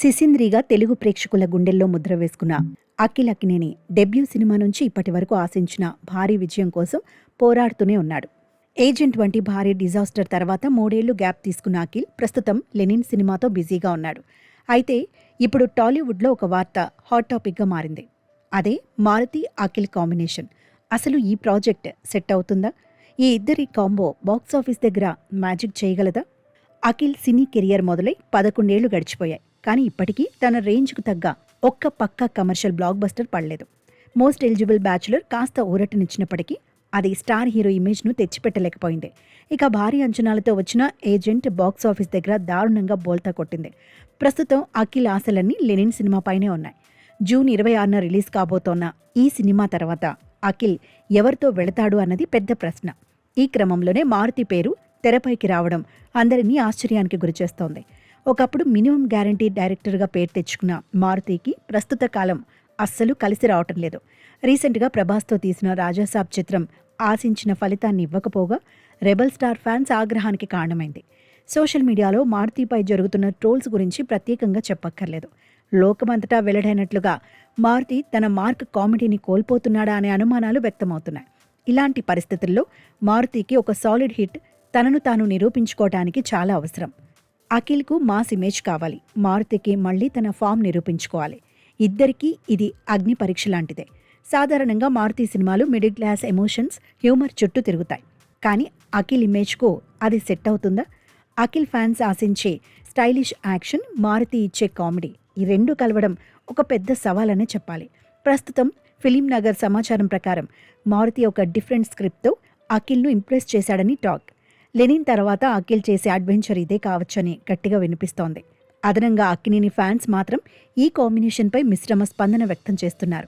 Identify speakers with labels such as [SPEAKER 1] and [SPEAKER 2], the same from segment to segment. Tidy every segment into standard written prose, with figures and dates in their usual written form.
[SPEAKER 1] సిసింద్రిగా తెలుగు ప్రేక్షకుల గుండెల్లో ముద్ర వేసుకున్న అఖిల్ అక్కినేని డెబ్యూ సినిమా నుంచి ఇప్పటి వరకు ఆశించిన భారీ విజయం కోసం పోరాడుతూనే ఉన్నాడు. ఏజెంట్ వంటి భారీ డిజాస్టర్ తర్వాత 3 ఏళ్లు గ్యాప్ తీసుకున్న అఖిల్ ప్రస్తుతం లెనిన్ సినిమాతో బిజీగా ఉన్నాడు. అయితే ఇప్పుడు టాలీవుడ్లో ఒక వార్త హాట్ టాపిక్గా మారింది. అదే మారుతి అఖిల్ కాంబినేషన్. అసలు ఈ ప్రాజెక్ట్ సెట్ అవుతుందా? ఈ ఇద్దరి కాంబో బాక్సాఫీస్ దగ్గర మ్యాజిక్ చేయగలదా? అఖిల్ సినీ కెరియర్ మొదలై 11 ఏళ్లు గడిచిపోయాయి. కానీ ఇప్పటికీ తన రేంజ్కు తగ్గ ఒక్క పక్కా కమర్షియల్ బ్లాక్ బస్టర్ పడలేదు. మోస్ట్ ఎలిజిబుల్ బ్యాచులర్ కాస్త ఊరటనిచ్చినప్పటికీ అది స్టార్ హీరో ఇమేజ్ను తెచ్చిపెట్టలేకపోయింది. ఇక భారీ అంచనాలతో వచ్చిన ఏజెంట్ బాక్సాఫీస్ దగ్గర దారుణంగా బోల్తా కొట్టింది. ప్రస్తుతం అఖిల్ ఆశలన్నీ లెనిన్ సినిమాపైనే ఉన్నాయి. జూన్ 26న రిలీజ్ కాబోతోన్న ఈ సినిమా తర్వాత అఖిల్ ఎవరితో వెళతాడు అన్నది పెద్ద ప్రశ్న. ఈ క్రమంలోనే మారుతి పేరు తెరపైకి రావడం అందరినీ ఆశ్చర్యానికి గురిచేస్తోంది. ఒకప్పుడు మినిమం గ్యారంటీ డైరెక్టర్గా పేరు తెచ్చుకున్న మారుతికి ప్రస్తుత కాలం అస్సలు కలిసి రావటం లేదు. రీసెంట్గా ప్రభాస్తో తీసిన రాజాసాబ్ చిత్రం ఆశించిన ఫలితాన్ని ఇవ్వకపోగా రెబల్ స్టార్ ఫ్యాన్స్ ఆగ్రహానికి కారణమైంది. సోషల్ మీడియాలో మారుతిపై జరుగుతున్న ట్రోల్స్ గురించి ప్రత్యేకంగా చెప్పక్కర్లేదు. లోకమంతటా వెల్లడైనట్లుగా మారుతి తన మార్క్ కామెడీని కోల్పోతున్నాడా అనే అనుమానాలు వ్యక్తమవుతున్నాయి. ఇలాంటి పరిస్థితుల్లో మారుతికి ఒక సాలిడ్ హిట్ తనను తాను నిరూపించుకోవటానికి చాలా అవసరం. అఖిల్కు మాస్ ఇమేజ్ కావాలి, మారుతికి మళ్లీ తన ఫామ్ నిరూపించుకోవాలి. ఇద్దరికీ ఇది అగ్ని పరీక్ష లాంటిదే. సాధారణంగా మారుతి సినిమాలు మిడిల్ క్లాస్ ఎమోషన్స్, హ్యూమర్ చుట్టూ తిరుగుతాయి. కానీ అఖిల్ ఇమేజ్కు అది సెట్ అవుతుందా? అఖిల్ ఫ్యాన్స్ ఆశించే స్టైలిష్ యాక్షన్, మారుతి ఇచ్చే కామెడీ, ఈ రెండు కలవడం ఒక పెద్ద సవాలనే చెప్పాలి. ప్రస్తుతం ఫిలిం నగర్ సమాచారం ప్రకారం మారుతి ఒక డిఫరెంట్ స్క్రిప్ట్తో అఖిల్ను ఇంప్రెస్ చేశాడని టాక్. లెనిన్ తర్వాత అఖిల్ చేసే అడ్వెంచర్ ఇదే కావచ్చని గట్టిగా వినిపిస్తోంది. అదనంగా అక్కినేని ఫ్యాన్స్ మాత్రం ఈ కాంబినేషన్పై మిశ్రమ స్పందన వ్యక్తం చేస్తున్నారు.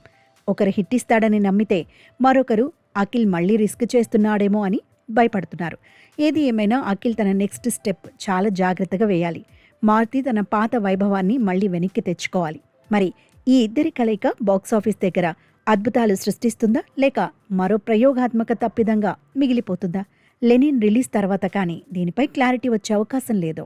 [SPEAKER 1] ఒకరు హిట్ ఇస్తాడని నమ్మితే మరొకరు అఖిల్ మళ్లీ రిస్క్ చేస్తున్నాడేమో అని భయపడుతున్నారు. ఏది ఏమైనా అఖిల్ తన నెక్స్ట్ స్టెప్ చాలా జాగ్రత్తగా వేయాలి. మారుతి తన పాత వైభవాన్ని మళ్లీ వెనక్కి తెచ్చుకోవాలి. మరి ఈ ఇద్దరి కలయిక బాక్సాఫీస్ దగ్గర అద్భుతాలు సృష్టిస్తుందా, లేక మరో ప్రయోగాత్మక తప్పిదంగా మిగిలిపోతుందా? లెనిన్ రిలీజ్ తర్వాత కానీ దీనిపై క్లారిటీ వచ్చే అవకాశం లేదు.